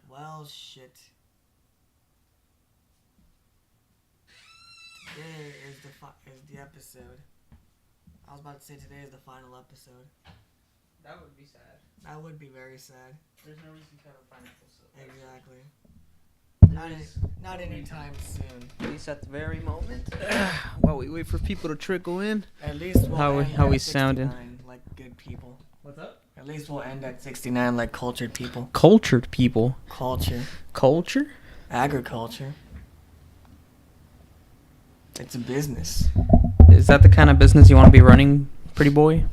Well, shit. Today is the episode. I was about to say today is the final episode. That would be sad. That would be very sad. There's no reason to have a final episode. Exactly. Not anytime soon. At least at the very moment. While we wait for people to trickle in. At least we'll How end we at sounding? 69 like good people. What's up? At least we'll end at 69 like cultured people. Cultured people. Culture. Culture? Agriculture. It's a business. Is that the kind of business you want to be running, pretty boy?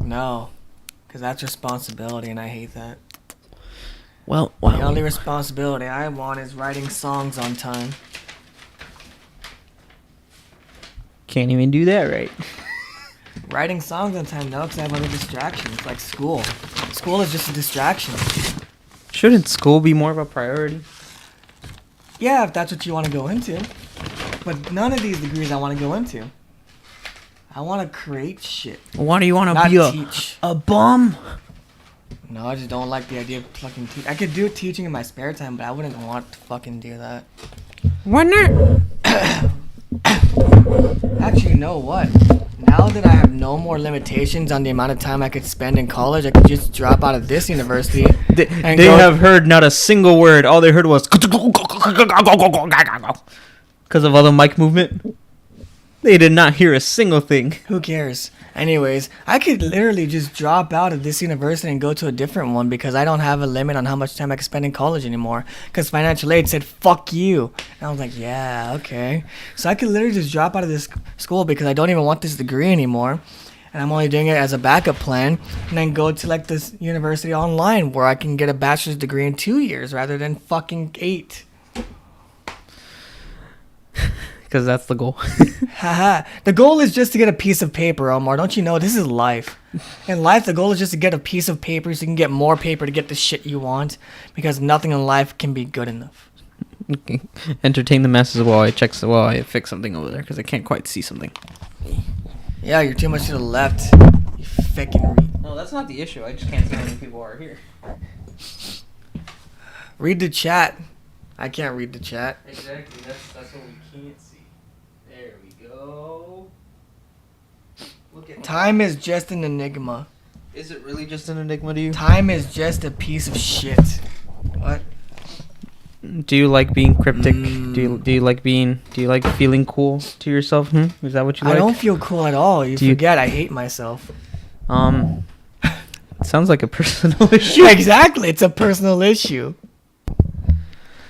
No. Because that's responsibility and I hate that. Well, The only responsibility I want is writing songs on time. can't even do that right. Writing songs on time, no, because I have other distractions, like school. School is just a distraction. Shouldn't school be more of a priority? Yeah, if that's what you want to go into. But none of these degrees I want to go into. I want to create shit. Why do you want to Not be teach. a bum? No, I just don't like the idea of fucking teach. I could do teaching in my spare time, but I wouldn't want to fucking do that. Why not? Actually, you know what? Now that I have no more limitations on the amount of time I could spend in college, I could just drop out of this university. They have heard not a single word. All they heard was because of all the mic movement. They did not hear a single thing. Who cares? Anyways, I could literally just drop out of this university and go to a different one because I don't have a limit on how much time I can spend in college anymore. Because financial aid said, fuck you. And I was like, yeah, okay. So I could literally just drop out of this school because I don't even want this degree anymore. And I'm only doing it as a backup plan. And then go to like this university online where I can get a bachelor's degree in 2 years rather than fucking 8. Because that's the goal. Haha. The goal is just to get a piece of paper, Omar. Don't you know? This is life. In life, the goal is just to get a piece of paper so you can get more paper to get the shit you want. Because nothing in life can be good enough. Okay. Entertain the masses while I fix something over there because I can't quite see something. Yeah, you're too much to the left. You fucking No, that's not the issue. I just can't see how many people are here. read the chat. I can't read the chat. Exactly. That's what we can't see. There we go. Look at Time is just an enigma. Is it really just an enigma to you? Time is just a piece of shit. What? Do you like being cryptic? Do you like feeling cool to yourself? Is that what you like? I don't feel cool at all. You forget I hate myself. Sounds like a personal issue. Exactly. It's a personal issue.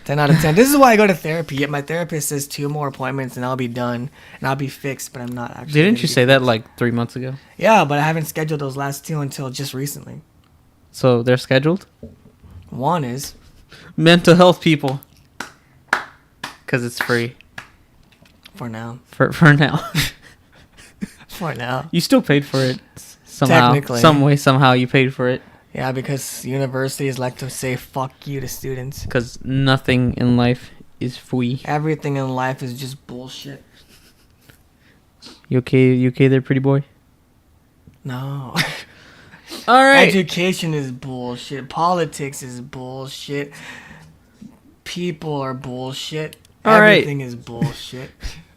10 out of 10. This is why I go to therapy. Yet my therapist says 2 more appointments and I'll be done. And I'll be fixed, but I'm not actually. Didn't you say that like 3 months ago? Yeah, but I haven't scheduled those last 2 until just recently. So they're scheduled? One is. Mental health people. Because it's free. For now. For now. For now. You still paid for it somehow. Technically. Some way, somehow you paid for it. Yeah, because universities like to say fuck you to students. Because nothing in life is free. Everything in life is just bullshit. You okay there, pretty boy? No. All right. Education is bullshit. Politics is bullshit. People are bullshit. All right. Everything is bullshit.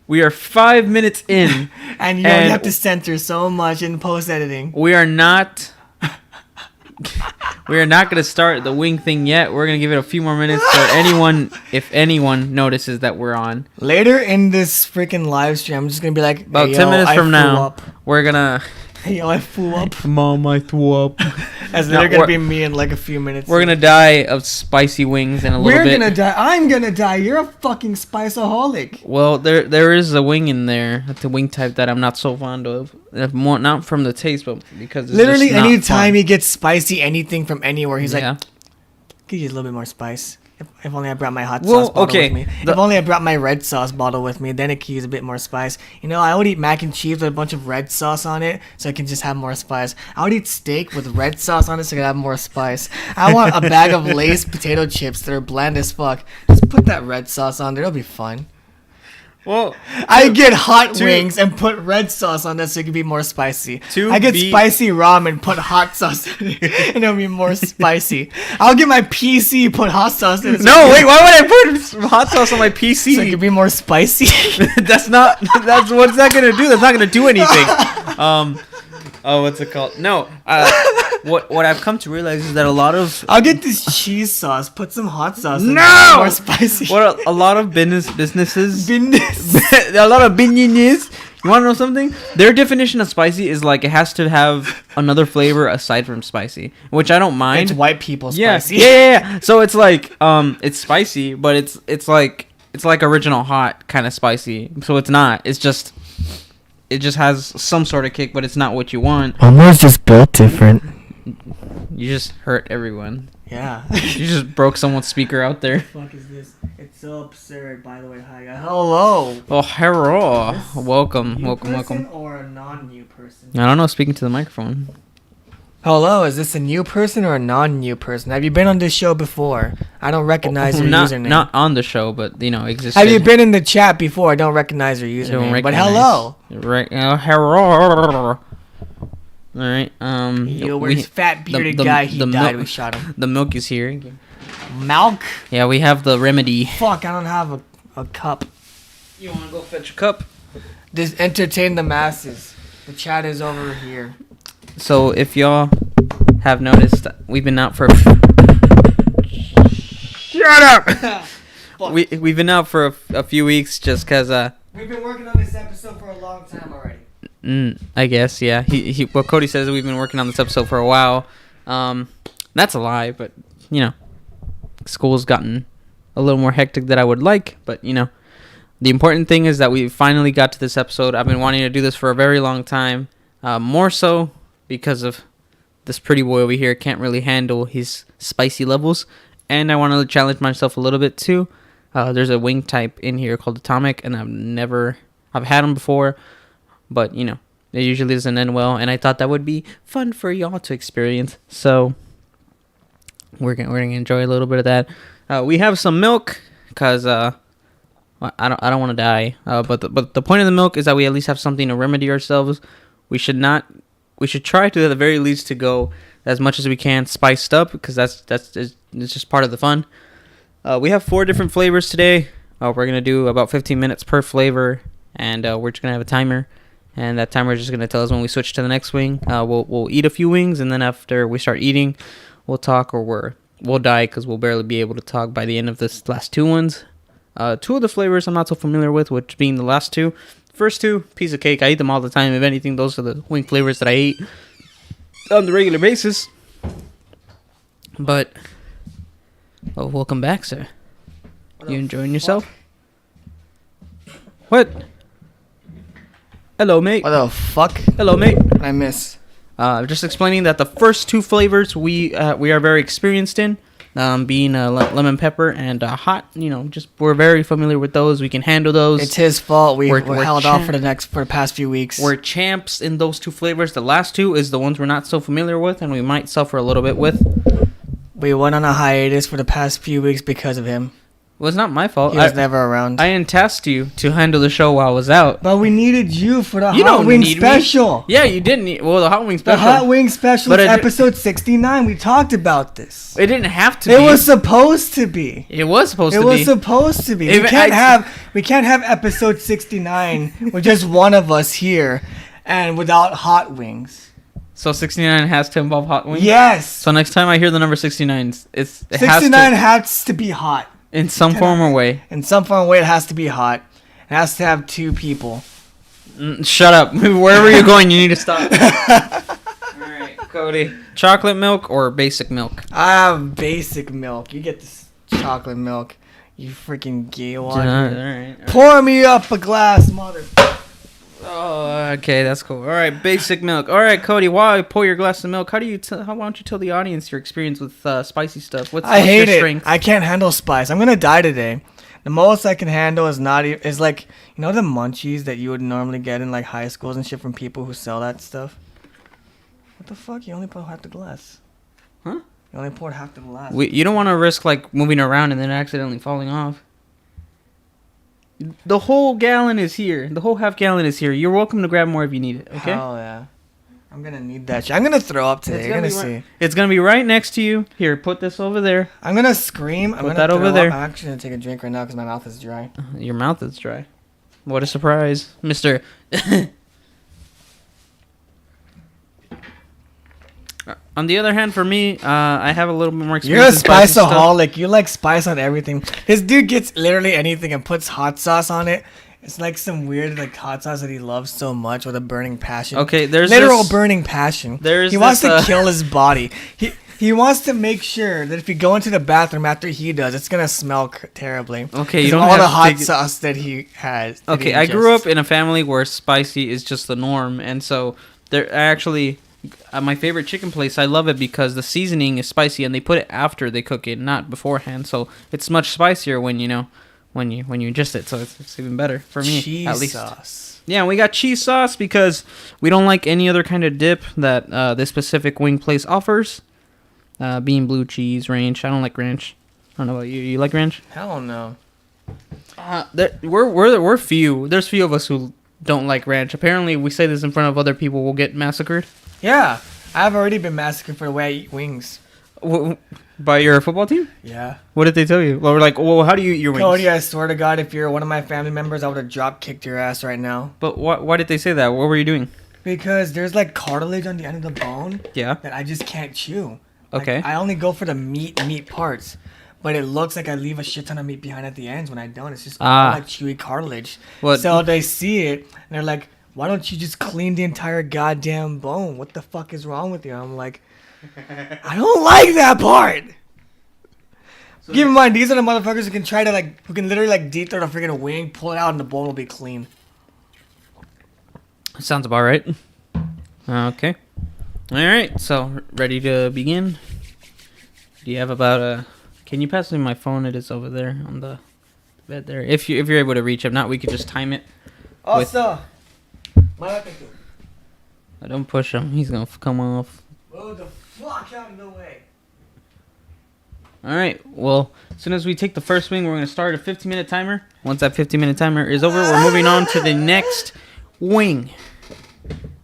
We are 5 minutes in. And you have to censor so much in post editing. We are not. We are not gonna start the wing thing yet. We're gonna give it a few more minutes so if anyone notices that we're on. Later in this freaking live stream, I'm just gonna be like, About hey, 10 yo, minutes I from flew now, up. we're gonna. Hey, yo, I flew up. Mom, I threw up. As No, they're gonna be me in like a few minutes. We're gonna die of spicy wings in a little bit. We're gonna die. I'm gonna die. You're a fucking spiceaholic. Well, there is a wing in there. It's a wing type that I'm not so fond of. More not from the taste, but because it's Literally, just not anytime fun. he gets spicy, anything from anywhere, he's Yeah. like, could use a little bit more spice. If only I brought my hot Well, sauce bottle okay, with me. the- If only I brought my red sauce bottle with me, then it could use a bit more spice. You know, I would eat mac and cheese with a bunch of red sauce on it, so I can just have more spice. I would eat steak with red sauce on it, so I can have more spice. I want a bag of Lay's potato chips that are bland as fuck. Just put that red sauce on there. It'll be fun. Well, I get hot to- wings and put red sauce on that so it can be more spicy. To I get be- spicy ramen, put hot sauce in it, and it'll be more spicy. I'll get my PC, put hot sauce in it. no, wait. Why would I put hot sauce on my PC? So it can be more spicy. That's what's that gonna do? That's not gonna do anything. What's it called? No. What I've come to realize is that a lot of I'll get this cheese sauce, put some hot sauce in No! it, more spicy. what a lot of businesses, Business. a lot of businesses. You want to know something? Their definition of spicy is like it has to have another flavor aside from spicy, which I don't mind. It's white people Yeah, spicy. yeah. So it's like it's spicy, but it's like original hot kind of spicy. So it's not. It just has some sort of kick, but it's not what you want. Almost just built different. You just hurt everyone. Yeah. You just broke someone's speaker out there. What the fuck is this? It's so absurd, by the way. Hi, guys. Hello. Oh, hello. Welcome. New person Welcome. or a non-new person? I don't know, speaking to the microphone. Hello, is this a new person or a non-new person? Have you been on this show before? I don't recognize your username. Not on the show, but, existed. Have you been in the chat before? I don't recognize your I username. don't But recognize. hello. Right. Hello. All right. Yo, where's fat bearded guy? He died. We shot him. The milk is here. Milk? Yeah, we have the remedy. Fuck, I don't have a cup. You want to go fetch a cup? Just entertain the masses. The chat is over here. So if y'all have noticed, we've been out for. Shut up. We've been out for a few weeks just cause We've been working on this episode for a long time already. I guess yeah. Well, Cody says that we've been working on this episode for a while. That's a lie, but school's gotten a little more hectic than I would like. But the important thing is that we finally got to this episode. I've been wanting to do this for a very long time. More so because of this pretty boy over here can't really handle his spicy levels, and I want to challenge myself a little bit too. There's a wing type in here called Atomic, and I've had them before, but it usually doesn't end well, and I thought that would be fun for y'all to experience. So we're gonna enjoy a little bit of that. We have some milk because I don't want to die. But the point of the milk is that we at least have something to remedy ourselves. We should try to, at the very least, to go as much as we can spiced up, because it's just part of the fun. We have 4 different flavors today. We're going to do about 15 minutes per flavor, and we're just going to have a timer. And that timer is just going to tell us when we switch to the next wing. We'll eat a few wings, and then after we start eating, we'll talk, or we'll die because we'll barely be able to talk by the end of this last 2 ones. 2 of the flavors I'm not so familiar with, which being the last 2. First 2, piece of cake. I eat them all the time. If anything, those are the wing flavors that I eat on the regular basis. But, welcome back, sir. You enjoying yourself? What? Hello, mate. What the fuck? Hello, mate. What I miss? Just explaining that the first 2 flavors we are very experienced in. Being lemon pepper and hot, we're very familiar with those. We can handle those. It's his fault. We're held off for champ- the past few weeks. We're champs in those 2 flavors. The last 2 is the ones we're not so familiar with, and we might suffer a little bit with. We went on a hiatus for the past few weeks because of him. Well, it's not my fault. He was never around. I tasked you to handle the show while I was out. But we needed you for the You Hot don't Wing need me. Special. Yeah, you didn't need... Well, the Hot Wing The Special... Hot Wing Special But is I did- episode 69. We talked about this. It didn't have to It be. was supposed to be. It was supposed It to was be. supposed to be. If We can't have episode 69 with just one of us here and without hot wings. So 69 has to involve hot wings? Yes. So next time I hear the number 69, it 69 has to be hot. In some form or way. In some form or way, it has to be hot. It has to have 2 people. Shut up. Wherever you're going, you need to stop. Alright, Cody. Chocolate milk or basic milk? I have basic milk. You get this chocolate milk. You freaking gay one. Alright. Pour me up a glass, mother. Oh, okay, that's cool. All right, basic milk. All right, Cody, while I pour your glass of milk, why don't you tell the audience your experience with spicy stuff? What's I hate your it. strength? I can't handle spice. I'm gonna die today. The most I can handle is is like, you know, the munchies that you would normally get in like high schools and shit from people who sell that stuff. What the fuck? You only poured half the glass. Huh? You only poured half the glass. You don't want to risk like moving around and then accidentally falling off. The whole gallon is here. The whole half gallon is here. You're welcome to grab more if you need it. Okay. Oh yeah. I'm gonna need that shit. I'm gonna throw up today. You're gonna see. It's gonna be right next to you. Here, put this over there. I'm gonna scream. I'm Put gonna that over throw there. up. I'm actually gonna take a drink right now because my mouth is dry. Your mouth is dry. What a surprise, Mister. On the other hand, for me, I have a little bit more You're a experience. You're spiceaholic. You like spice on everything. This dude gets literally anything and puts hot sauce on it. It's like some weird like hot sauce that he loves so much with a burning passion. Okay, there's literal this, burning passion. There's he wants this, to kill his body. He wants to make sure that if you go into the bathroom after he does, it's gonna smell terribly. Okay, you don't all have the to hot take it- sauce that he has. that Okay, he I grew up ingests. in a family where spicy is just the norm, and so they're actually my favorite chicken place. I love it because the seasoning is spicy, and they put it after they cook it, not beforehand. So it's much spicier when you ingest it. So it's even better for me, cheese at least. sauce. Yeah, we got cheese sauce because we don't like any other kind of dip that this specific wing place offers. Being blue cheese, ranch. I don't like ranch. I don't know about you. You like ranch? Hell no. We're few. There's few of us who don't like ranch. Apparently, if we say this in front of other people, we'll get massacred. Yeah, I've already been massacred for the way I eat wings. By your football team? Yeah. What did they tell you? Well, we're like, well, how do you eat your wings? Cody, I swear to God, if you're one of my family members, I would have drop kicked your ass right now. But why did they say that? What were you doing? Because there's like cartilage on the end of the bone Yeah. that I just can't chew. Like, Okay. I only go for the meat parts. But it looks like I leave a shit ton of meat behind at the ends when I don't. It's just all like chewy cartilage. What? So they see it and they're like, why don't you just clean the entire goddamn bone? What the fuck is wrong with you? I'm like, I don't like that part. So Keep in mind, these are the motherfuckers who can literally like deep throat a freaking wing, pull it out, and the bone will be clean. Sounds about right. Okay. All right. So ready to begin? Do you have about a? Can you pass me my phone? It is over there on the bed there. If you're able to reach, if not, we could just time it. Also, Don't push him. He's gonna come off. move the fuck out of the way. All right. Well, as soon as we take the first wing, we're gonna start a 15-minute timer. Once that 15-minute timer is over, we're moving on to the next wing.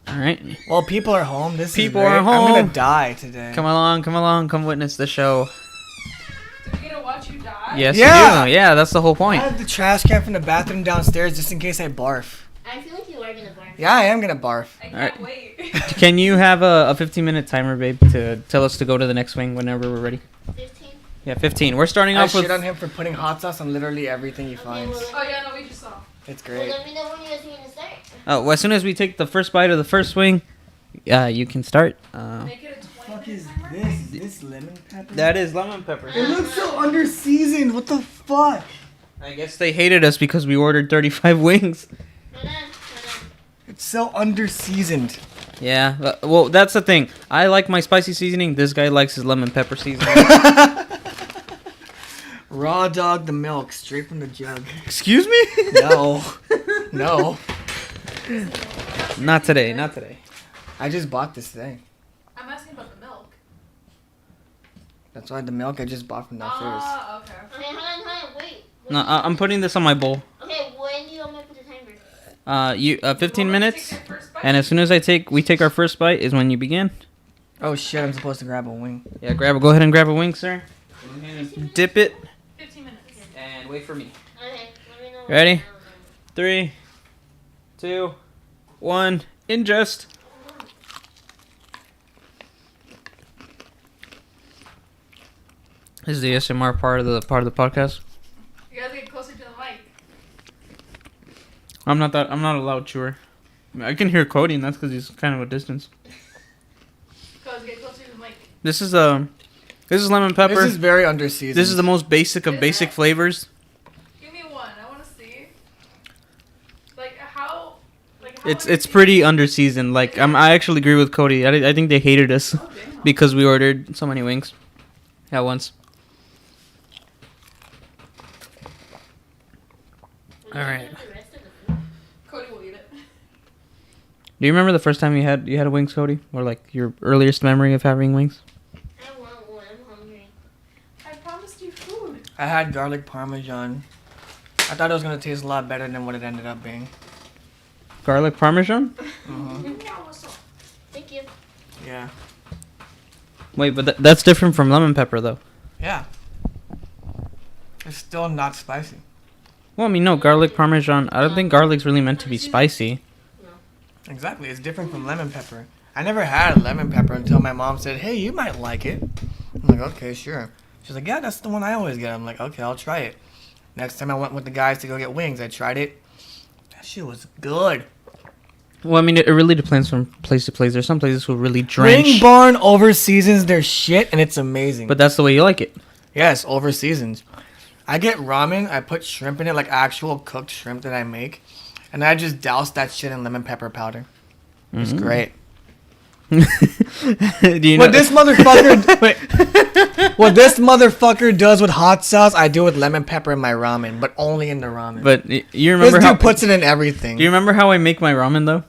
All right. Well, people are home. People are home. I'm gonna die today. Come along. Come witness the show. Do we get to watch you die? Yes, Yeah. you do. Yeah, that's the whole I point. have the trash can from the bathroom downstairs just in case I barf. I feel like you are gonna barf. Yeah, I am gonna barf. I can't Alright. wait. Can you have a 15-minute timer, babe, to tell us to go to the next wing whenever we're ready? 15. Yeah, 15. We're starting I off with. shit on him for putting hot sauce on literally everything he finds. well, Oh yeah, no, we just saw. It's Well, great. let me know when you guys are gonna start. Well, as soon as we take the first bite of the first wing, you can start. Make it a 20 What is timer. this? Is this lemon pepper? That is lemon pepper. It looks so under seasoned. What the fuck? I guess they hated us because we ordered 35 wings. Hold on. It's so under seasoned. Yeah, well, that's the thing. I like my spicy seasoning. This guy likes his lemon pepper seasoning. Raw dog the milk straight from the jug. Excuse me? No. No. Not today. Not today. I just bought this thing. I'm asking about the milk. That's why the milk I just bought from downstairs. Ah, okay. Okay, hold on, wait. No, I'm putting this on my bowl. Okay, when do you want me to put the timer? 15 You want me to minutes, take that first bite? and as soon as we take our first bite is when you begin. Oh shit, I'm supposed to grab a wing. Yeah, go ahead and grab a wing, sir. Dip it 15 minutes. and wait for me. Okay, let me know. Ready? 3, 2, 1, ingest. This is the ASMR part of the podcast. You gotta get closer to the mic. I'm not a loud chewer. I can hear Cody, and that's because he's kind of a distance. Cause get closer to the mic. This is lemon pepper. This is very underseasoned. This is the most basic of Is basic it? flavors. Give me one. I wanna see. Like how. It's pretty underseasoned. Like I actually agree with Cody. I think they hated us Oh, damn. because we ordered so many wings at once. Will you Alright. eat the rest of the food? Cody will eat it. Do you remember the first time you had wings, Cody? Or like your earliest memory of having wings? I want one. I'm hungry. I promised you food. I had garlic parmesan. I thought it was gonna taste a lot better than what it ended up being. Garlic parmesan? Thank you. Yeah. Wait, but that's different from lemon pepper, though. Yeah. It's still not spicy. Well, I mean, no, garlic parmesan. I don't think garlic's really meant to be spicy. Exactly. It's different from lemon pepper. I never had lemon pepper until my mom said, "Hey, you might like it." I'm like, "Okay, sure." She's like, "Yeah, that's the one I always get." I'm like, "Okay, I'll try it." Next time I went with the guys to go get wings, I tried it. That shit was good. Well, I mean, it really depends from place to place. There's some places who really drench. Wing Barn over seasons their shit, and it's amazing. But that's the way you like it. Yes, over seasons. I get ramen. I put shrimp in it, like actual cooked shrimp that I make, and I just douse that shit in lemon pepper powder. It's great. Do you know? What this motherfucker? Wait. What this motherfucker does with hot sauce, I do with lemon pepper in my ramen, but only in the ramen. But you this remember dude how? puts it in everything. Do you remember how I make my ramen though?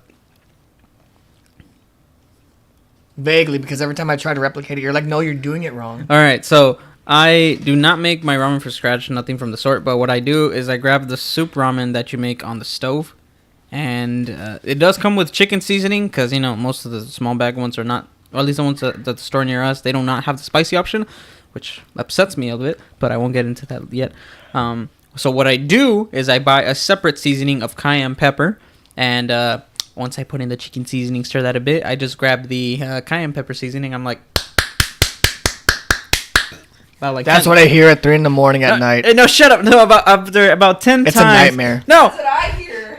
Vaguely, because every time I try to replicate it, you're like, "No, you're doing it wrong." All right, so I do not make my ramen from scratch, nothing from the sort. But what I do is I grab the soup ramen that you make on the stove, and it does come with chicken seasoning because you know most of the small bag ones are not, or at least the ones at the store near us, they do not have the spicy option, which upsets me a little bit. But I won't get into that yet. So what I do is I buy a separate seasoning of cayenne pepper, and once I put in the chicken seasoning, stir that a bit, I just grab the cayenne pepper seasoning. I'm like. That's 10 what I hear at 3 a.m. at night. No, shut up. No, after about 10 It's times. a nightmare. No, That's what I hear.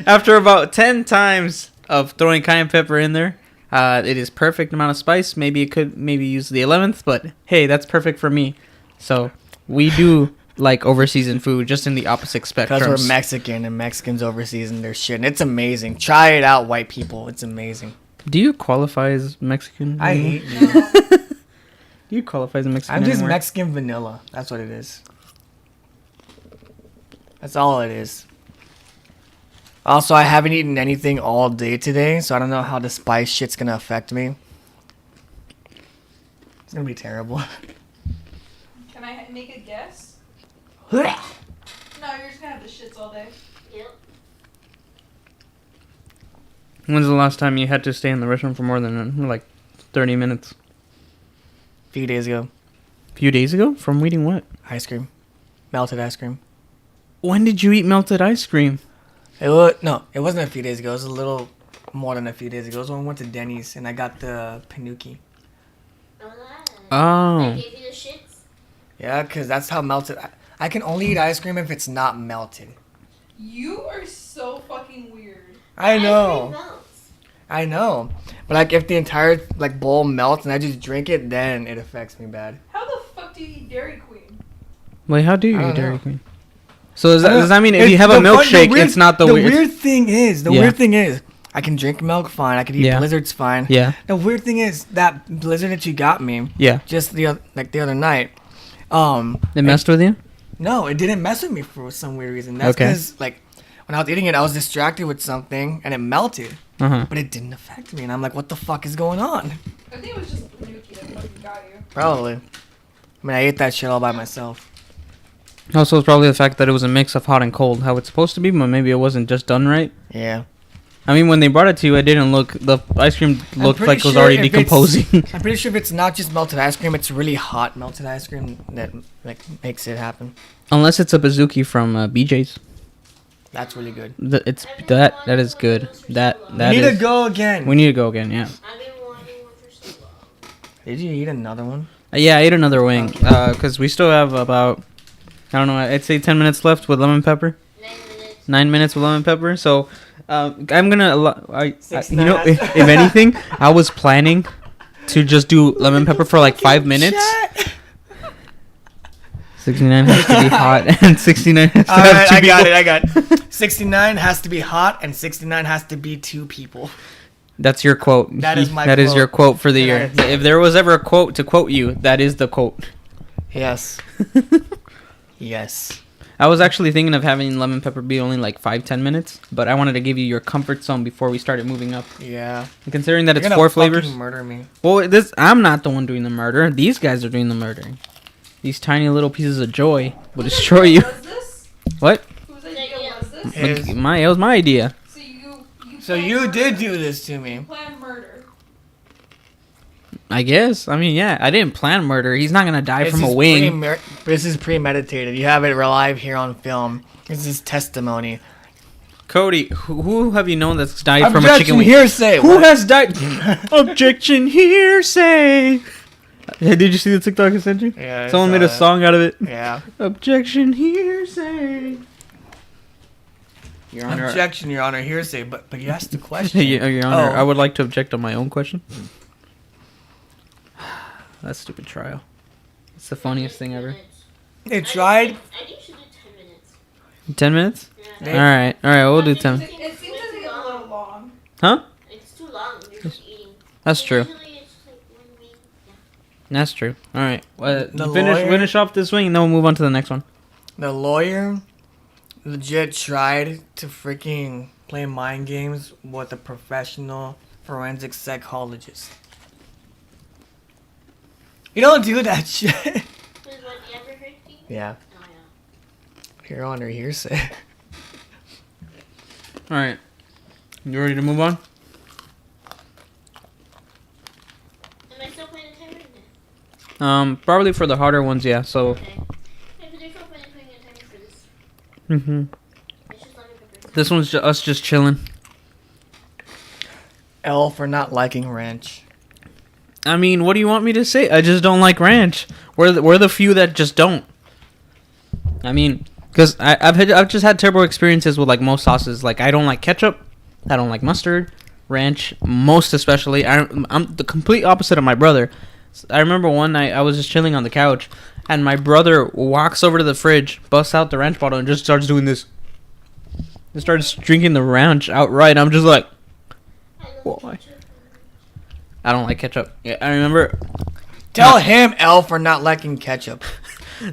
after about 10 times of throwing cayenne pepper in there, it is perfect amount of spice. Maybe it could use the 11th, but hey, that's perfect for me. So we do like overseasoned food, just in the opposite spectrum. Because we're Mexican and Mexicans overseason their shit. And it's amazing. Try it out, white people. It's amazing. Do you qualify as Mexican? I hate you. Do you qualify as a Mexican? I'm just anymore? Mexican vanilla. That's what it is. That's all it is. Also, I haven't eaten anything all day today, so I don't know how the spice shit's gonna affect me. It's gonna be terrible. Can I make a guess? Yeah, No, you're just gonna have the shits all day. Yep. When's the last time you had to stay in the restaurant for more than like 30 minutes? a few days ago. A few days ago? From eating what? Ice cream. Melted ice cream. When did you eat melted ice cream? It wasn't a few days ago. It was a little more than a few days ago. It was when I went to Denny's and I got the panuki. Oh. I gave you the shits. Yeah, because that's how melted... I can only eat ice cream if it's not melted. You are so fucking weird. I Ice cream know. melts. I know. But like if the entire like bowl melts and I just drink it, then it affects me bad. How the fuck do you eat Dairy Queen? Wait, how do you I eat don't Dairy know. Queen? So does that mean if you have a milkshake, it's not the weird? weird thing is, Yeah. weird thing is, I can drink milk fine. I can eat Yeah. blizzards fine. Yeah, The weird thing is that blizzard that you got me yeah. just the other night. They messed with you? No, it didn't mess with me for some weird reason. That's Okay. because like when I was eating it, I was distracted with something and it melted, Uh-huh. but it didn't affect me. And I'm like, what the fuck is going on? I think it was just the Panuki that fucking got you. Probably. I mean, I ate that shit all by myself. Also, it's probably the fact that it was a mix of hot and cold, how it's supposed to be, but maybe it wasn't just done right. Yeah. I mean, when they brought it to you, the ice cream looked pretty like it was sure already if it's- decomposing. I'm pretty sure if it's not just melted ice cream, it's really hot melted ice cream that like makes it happen. Unless it's a Bazooki from BJ's. That's really good. That is good. That We need is. to go again. We need to go again, yeah. I've been wanting one for so long. Did you eat another one? Yeah, I ate another wing. Okay. Because we still have about, I don't know, I'd say 10 minutes left with lemon pepper. 9 minutes. 9 minutes with lemon pepper. So, I'm gonna, you know, 69. if anything, I was planning to just do lemon pepper for like 5 minutes. 69 has to be hot, and 69 has to All have right, two I got people. it. I got it. 69 has to be hot, and 69 has to be 2 people. That's your quote. That is my That is quote. your quote for the year. Yes. If there was ever a quote to quote you, that is the quote. Yes. Yes. I was actually thinking of having lemon pepper be only like 5-10 minutes, but I wanted to give you your comfort zone before we started moving up. Yeah. And considering that You're it's gonna 4 fucking flavors. murder me. Well, I'm not the one doing the murder. These guys are doing the murdering. These tiny little pieces of joy will destroy you. Was this? What? Whose idea was this? His. It was my idea. So you did do this to me. Plan murder. I guess. I mean, yeah. I didn't plan murder. He's not gonna die from a wing. This is premeditated. You have it live here on film. This is testimony. Cody, who have you known that's died from a chicken Objection, wing? hearsay. Who What? has died? Objection, hearsay. Hey, did you see the TikTok I sent you? Yeah, I Someone saw made a that. song out of it. Yeah. Objection, hearsay. Your Honor. Objection, Your Honor, hearsay. But you asked the question. Your Honor, Oh. I would like to object on my own question. That stupid trial. It's the funniest thing ever. They tried. I think you should do 10 minutes. 10 minutes? Yeah. All right, we'll do 10. It seems to take a little long. Huh? It's too long. You're just eating. That's true. Usually it's like 1 week. Yeah. That's true. All right. The lawyer- Finish off this wing, and then we'll move on to the next one. The lawyer legit tried to freaking play mind games with a professional forensic psychologist. You don't do that shit. Who's what the ever heard thing? Yeah. Oh, yeah. Your Honor, hearsay. All right. You ready to move on? Am I still playing a timer? No. Probably for the harder ones, yeah. So. Okay. Yeah, but there's no point in putting a timer for this. Mhm. It's just lemon pepper. This one's us just chilling. L for not liking ranch. I mean, what do you want me to say? I just don't like ranch. We're the few that just don't. I mean, because I've just had terrible experiences with like most sauces. Like I don't like ketchup. I don't like mustard, ranch, most especially. I'm the complete opposite of my brother. I remember one night I was just chilling on the couch, and my brother walks over to the fridge, busts out the ranch bottle, and just starts doing this. He starts drinking the ranch outright. I'm just like, I love why? ketchup. I don't like ketchup. Yeah, I remember Tell him L for not liking ketchup.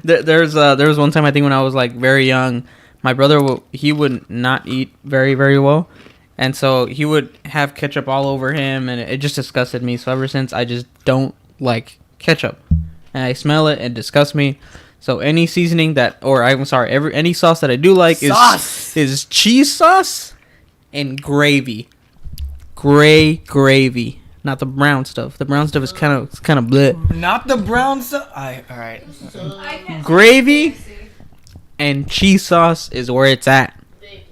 there was one time I think when I was like very young, my brother he would not eat very very well, and so he would have ketchup all over him, and it just disgusted me. So ever since I just don't like ketchup, and I smell it and it disgusts me. So any seasoning any sauce that I do like Sauce. is cheese sauce and gravy, gravy. Not the brown stuff. The brown stuff is kind of bleh. Not the brown stuff. Alright. So, I can't Gravy? see. And cheese sauce is where it's at. babe,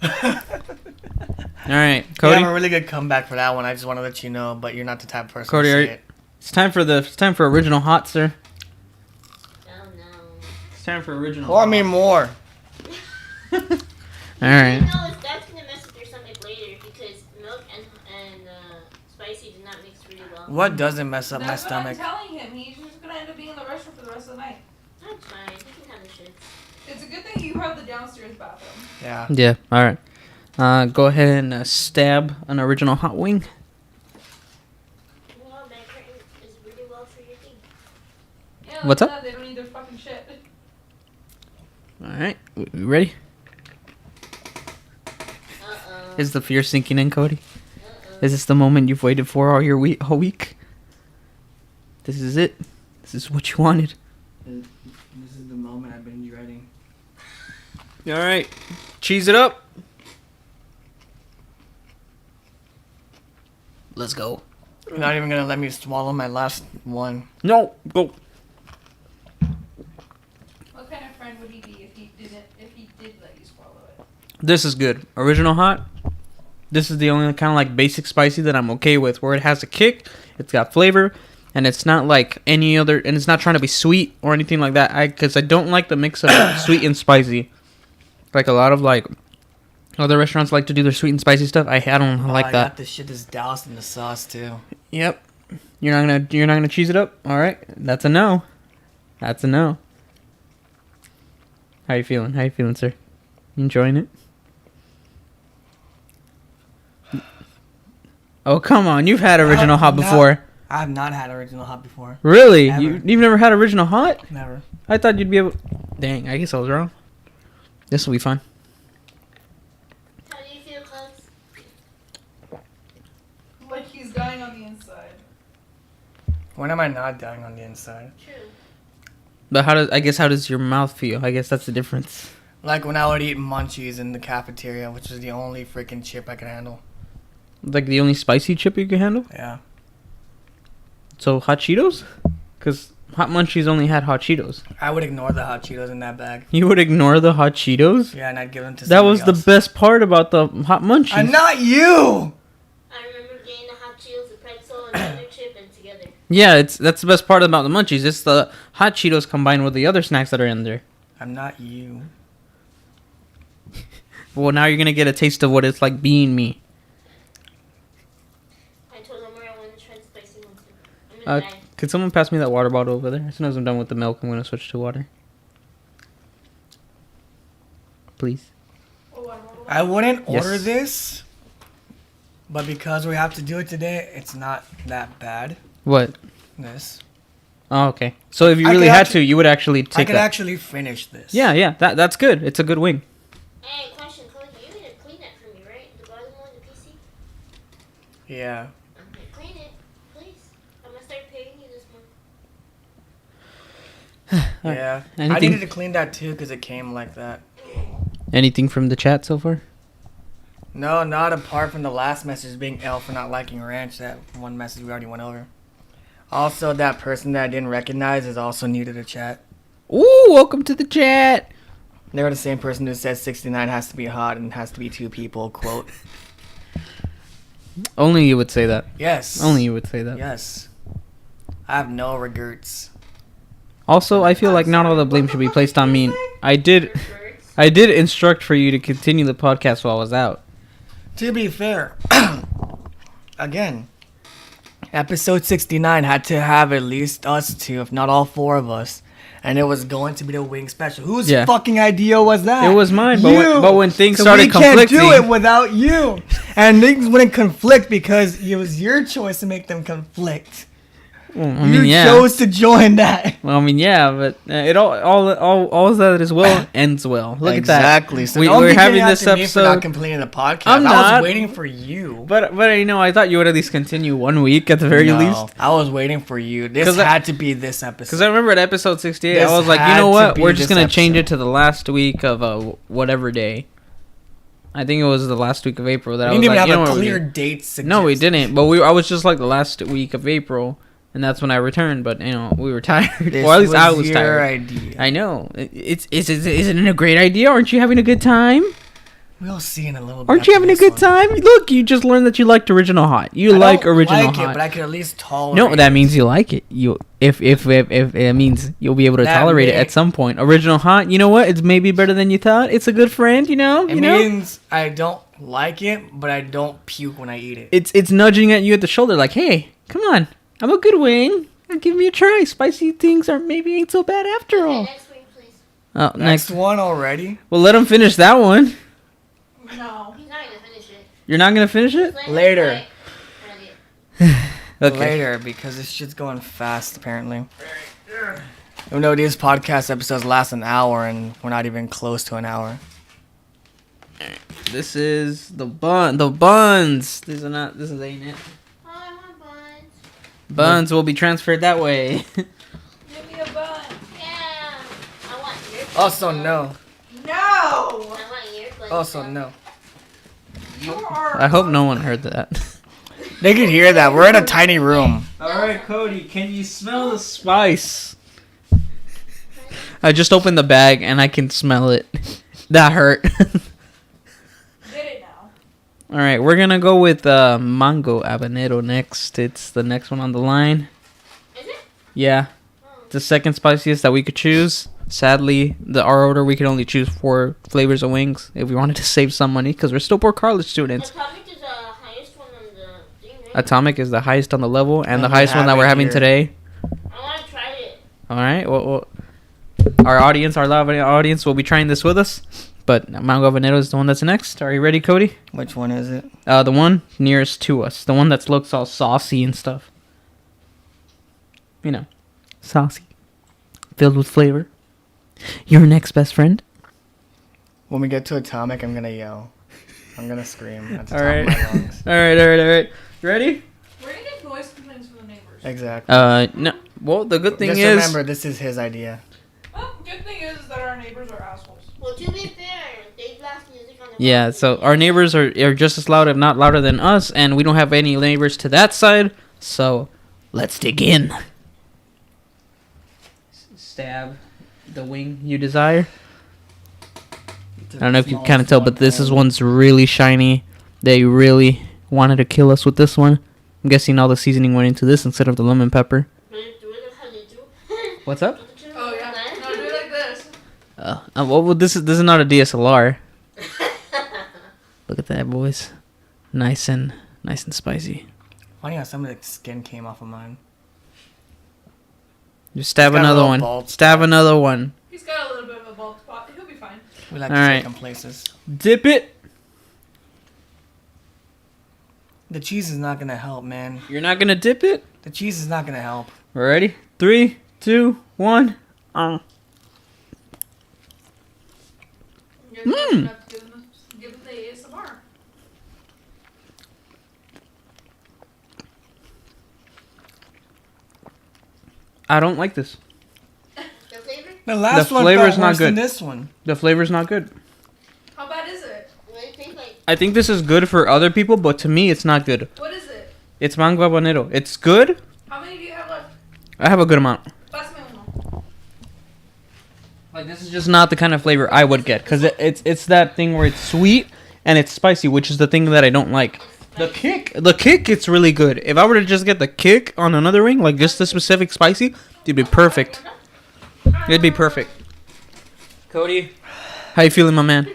you All right, You Cody. have a really good comeback for that one. I just want to let you know, but you're not the type of person Cody, to are say you- it. It's time for original hot, sir. Oh no. It's time for original. Pour me more. All right. No, that's gonna mess with your stomach later because milk and spicy did not mix really well. What doesn't mess up my That's what I'm stomach? telling him. He's just gonna end up being in the restroom for the rest of the night. That's fine. You can have the shits. It's a good thing you have the downstairs bathroom. Yeah. Yeah. All right. Go ahead and stab an original hot wing. Well, that curtain is really well for your thing. Yeah, What's look up? at that, they don't need their fucking shit. All right. We ready? Uh-oh. Is the fear sinking in, Cody? Uh-oh. Is this the moment you've waited for all week? This is it. This is what you wanted. This is the moment I've been dreading. All right. Cheese it up. Let's go. You're not even gonna let me swallow my last one. No, go. What kind of friend would he be if he did let you swallow it? This is good. Original hot. This is the only kind of like basic spicy that I'm okay with, where it has a kick, it's got flavor, and it's not like any other, and it's not trying to be sweet or anything like that. Because I don't like the mix of sweet and spicy. Like a lot of like other restaurants like to do their sweet and spicy stuff. I don't like I that. got this shit that's doused in the sauce too. Yep. You're not gonna cheese it up? All right. That's a no. That's a no. How you feeling? How you feeling, sir? You enjoying it? Oh, come on. You've had original hot before. I have not had original hot before. Really? Ever. You've never had original hot? Never. I thought you'd be able... Dang, I guess I was wrong. This will be fun. How do you feel, Cubs? Like he's dying on the inside. When am I not dying on the inside? True. But how does your mouth feel? I guess that's the difference. Like when I would eat munchies in the cafeteria, which is the only freaking chip I could handle. Like the only spicy chip you can handle? Yeah. So hot Cheetos? Because Hot Munchies only had hot Cheetos. I would ignore the hot Cheetos in that bag. You would ignore the hot Cheetos? Yeah, and I'd give them to That was somebody the else. best part about the Hot Munchies. And not you! I remember getting the hot Cheetos, the pretzel, and the other chip, and together. Yeah, that's the best part about the Munchies. It's the hot Cheetos combined with the other snacks that are in there. I'm not you. Well, now you're going to get a taste of what it's like being me. I told Omar I wanted to try the spicy one too. I'm gonna die. Could someone pass me that water bottle over there? As soon as I'm done with the milk, I'm going to switch to water. Please. I wouldn't Yes. order this, but because we have to do it today, it's not that bad. What? This. Oh, okay. So if you I really could had actu- to, you would actually I take could that. actually finish this. Yeah, that's good. It's a good wing. Hey, question, Cody, you need to clean that for me, right? The bottom one, the PC? Yeah. Okay, clean it, please. I'm gonna start paying you this month. Yeah. I Anything- needed to clean that too because it came like that. Anything from the chat so far? No, not apart from the last message being L for not liking ranch. That one message we already went over. Also, that person that I didn't recognize is also new to the chat. Ooh, welcome to the chat. They were the same person who said 69 has to be hot and has to be two people, quote. Only you would say that. Yes. Only you would say that. Yes. I have no regrets. Also, I feel like not all the blame should be placed on me. I did Birds. instruct for you to continue the podcast while I was out. To be fair, again, episode 69 had to have at least us two, if not all four of us. And it was going to be the wing special. Whose Yeah. fucking idea was that? It was mine, but You. but when things So started we can't conflicting, do it without you. And things wouldn't conflict because it was your choice to make them conflict. well, I You mean, yeah. chose to join that. Well, I mean, yeah, but it all that is well ends well. Look Exactly. at that. So we're don't be having getting this after me for not episode. completing the podcast. I'm I not. was waiting for you. But you know, I thought you would at least continue 1 week at the very No, least. I was waiting for you. This 'Cause I- had to be this episode. Because I remember at episode 68, This I was like, you had know to what? be We're just this gonna change episode. it to the last week of whatever day. I think it was the last week of April that we I didn't was even like, you know have a what? clear date. No, we suggested. didn't. But I was just like the last week of April, and that's when I returned. But you know, we were tired. This Or at least I was your tired. idea. I know. Isn't it a great idea? Aren't you having a good time? We'll see in a little bit. Aren't you after having a this good one. time? Look, you just learned that you liked original hot. You I like don't original like hot. it, but I could at least tolerate. No, that means you like it. You if it means you'll be able to That tolerate it may- at some point. Original hot, you know what? It's maybe better than you thought. It's a good friend, you know. It You know. means I don't like it, but I don't puke when I eat it. It's nudging at you at the shoulder, like, hey, come on, I'm a good wing. Give me a try. Spicy things ain't so bad after Okay, all. next week, please. Oh, Next next. one already. Well, let him finish that one. No. He's not gonna finish it. You're not gonna finish it. Let him Later. play. Okay. Later, because this shit's going fast apparently. Even though these podcast episodes last an hour and we're not even close to an hour. This is the buns. These are not. This is ain't it. Oh, I want buns. Buns will be transferred that way. Give me a bun. Yeah. I want earbuds. Also though. no. No. I want earbuds. Also though. no. You are. I hope no one heard that. They could hear that. We're in a tiny room. All right, Cody, can you smell the spice? I just opened the bag and I can smell it. That hurt. Get it now. All right, we're gonna go with mango habanero next. It's the next one on the line. Yeah, the second spiciest that we could choose. Sadly, our order we could only choose 4 flavors of wings if we wanted to save some money because we're still poor college students. Atomic is the highest one on the thing, right? Atomic is the highest on the level and the we highest one have that we're it having here. today. I want to try it. All right. Well, our live audience will be trying this with us. But Mango Habanero is the one that's next. Are you ready, Cody? Which one is it? The one nearest to us. The one that looks all saucy and stuff. You know, saucy. Filled with flavor. Your next best friend. When we get to Atomic, I'm gonna yell. I'm gonna scream at the All top right. of my lungs. All right. You ready? We're gonna get noise complaints from the neighbors. Exactly. No. Well, the good thing Just is... remember, this is his idea. Well, good thing is that our neighbors are assholes. Well, to be fair, they blast music on the Yeah, phone. so our neighbors are just as loud, if not louder than us, and we don't have any neighbors to that side, so let's dig in. Stab the wing you desire. I don't know if you can kind of tell, but this one's really shiny. They really wanted to kill us with this one. I'm guessing all the seasoning went into this instead of the lemon pepper. What's up? Oh yeah. No, do it like this. Well, this is not a DSLR. Look at that, boys. Nice and spicy. Funny how some of the skin came off of mine. Just stab It's got a another little one. bald Stab spot. another one. He's got a little bit of a bald spot. He'll be fine. We like All to right. take him places. Dip it. The cheese is not gonna help, man. You're not gonna dip it? The cheese is not gonna help. We're ready? 3, 2, 1. You're gonna have to give him the ASMR. I don't like this. The flavor? The last The one flavor's felt not worse than good. this one. The flavor's not good. How bad is it? What do you think? Like, I think this is good for other people, but to me, it's not good. What is it? It's mango habanero. It's good. How many do you have left? I have a good amount. Pásame uno. Like, this is just not the kind of flavor I would get, because it's that thing where it's sweet and it's spicy, which is the thing that I don't like. The kick, it's really good. If I were to just get the kick on another wing, like just the specific spicy, it'd be perfect. It'd be perfect. Cody, how you feeling, my man?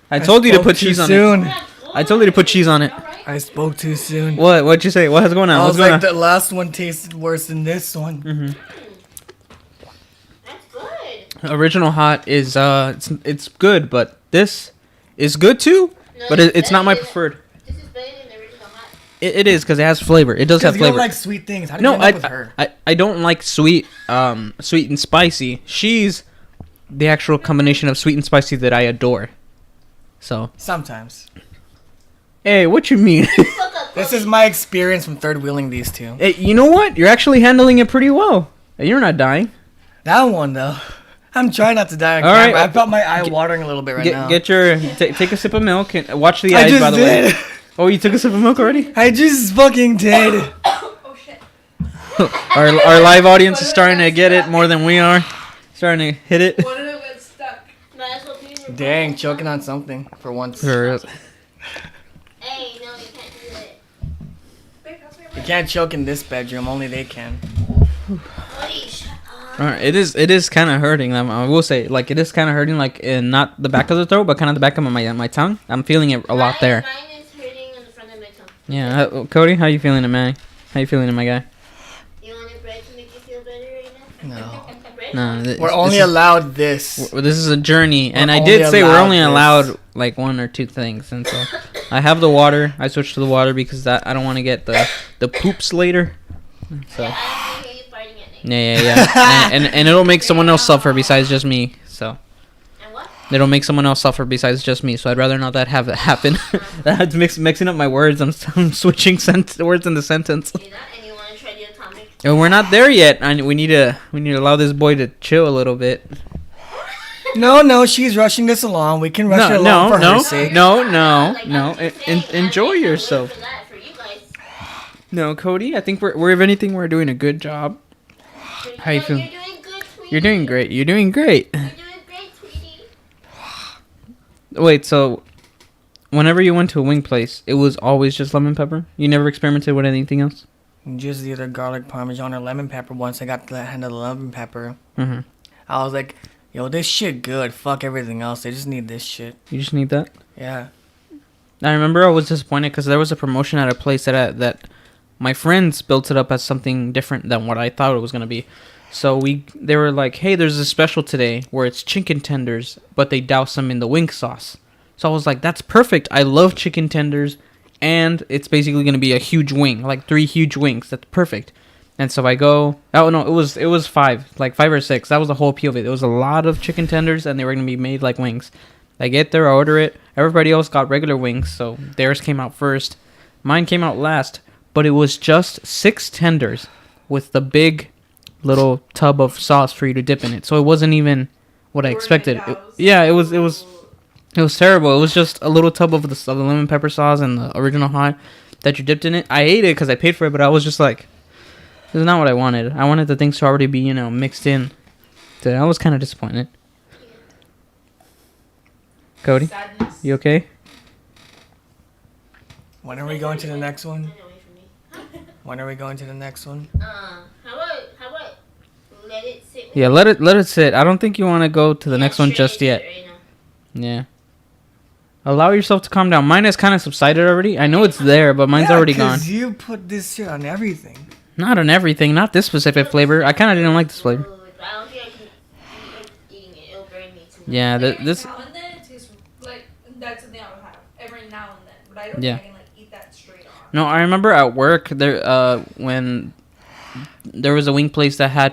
I told you to spoke put too cheese on soon. it. I told you to put cheese on it. Alright. I spoke too soon. What'd you say? What's going on? I What's was going like, on? the last one tasted worse than this one. that's good. Original hot is it's good, but this is good too. No, But it's not my preferred. This is better than the original hot. It is because it has flavor. It does have Because you don't flavor. like sweet things. How did No, you end up with her? I don't like sweet and spicy. She's the actual combination of sweet and spicy that I adore. So, Sometimes. hey, what you mean? Fuck up, This Cody. is my experience from third wheeling these two. Hey, you know what? You're actually handling it pretty well. You're not dying. That one, though. I'm trying not to die on All camera. right. I felt my eye watering a little bit right now. Get your take a sip of milk and watch the I eyes. just By the did. way. Oh, you took a sip of milk already? I just fucking did. Oh shit. Our live audience is starting to get it more than we are. Starting to hit it. What if it gets stuck? Might as well be in your Dang, pocket. choking on something for once. For- Hey, no, you can't do that. Babe, pass me a You break. can't choke in this bedroom. Only they can. Cody, shut up. Alright, it is kind of hurting. I will say, like, it is kind of hurting, like, in not the back of the throat, but kind of the back of my tongue. I'm feeling it a lot there. Mine is hurting on the front of my tongue. Yeah, Cody, how you feeling it, man? How you feeling it, my guy? You want a bread to make you feel better right now? No. Bread? No, We're only allowed this. this is a journey, and We're I did only say we're allowed only this. allowed like 1 or 2 things, and so I have the water. I switched to the water because I don't want to get the poops later. So Yeah, I hear you farting at night. yeah. and it'll make someone else suffer besides just me. So And what? it'll make someone else suffer besides just me. So I'd rather not that have it happen. That's mixing up my words. I'm switching words in the sentence. You're not, and you want to try the atomic? And we're not there yet. We need to allow this boy to chill a little bit. No, she's rushing this along. We can rush it along for her sake. No. Like, I'm No, just saying, enjoy I can't wait yourself. for that for you guys. No, Cody, I think we're if anything, we're doing a good job. How you No, feeling? You're doing good, sweetie. You're doing great. You're doing great. You're doing great, sweetie. Wait, so whenever you went to a wing place, it was always just lemon pepper? You never experimented with anything else? just either garlic parmesan or lemon pepper. Once I got the hand of the lemon pepper, Mm-hmm. I was like, yo, this shit good. Fuck everything else. They just need this shit. You just need that. Yeah. I remember I was disappointed because there was a promotion at a place that my friends built it up as something different than what I thought it was gonna be. So they were like, hey, there's a special today where it's chicken tenders, but they douse them in the wing sauce. So I was like, that's perfect. I love chicken tenders, and it's basically gonna be a huge wing, like 3 huge wings. That's perfect. And so I go, oh no, it was 5, like 5 or 6. That was the whole appeal of it. It was a lot of chicken tenders, and they were gonna be made like wings. I get there, I order it. Everybody else got regular wings, so theirs came out first. Mine came out last, but it was just 6 tenders with the big little tub of sauce for you to dip in it. So it wasn't even what I expected. It was terrible. It was just a little tub of the lemon pepper sauce and the original hot that you dipped in it. I ate it because I paid for it, but I was just like, this is not what I wanted. I wanted the things to already be, mixed in. So I was kind of disappointed. Cody, Sadness. you okay? When are we going to the next one? Turn away from me. When are we going to the next one? How about let it sit? Yeah, let it sit. I don't think you want to go to the next one Sure, just do it yet. right now. Yeah. Allow yourself to calm down. Mine has kind of subsided already. I know it's there, but mine's Yeah, already gone. 'cause you put this shit on everything. Not on everything. Not this specific flavor. I kind of didn't like this flavor. But I don't think I can keep eating it. It'll burn me too much. Yeah, Every this. now and then it tastes like that's something I would have every now and then, but I don't Yeah. think I can like eat that straight on. No, I remember at work there when there was a wing place that had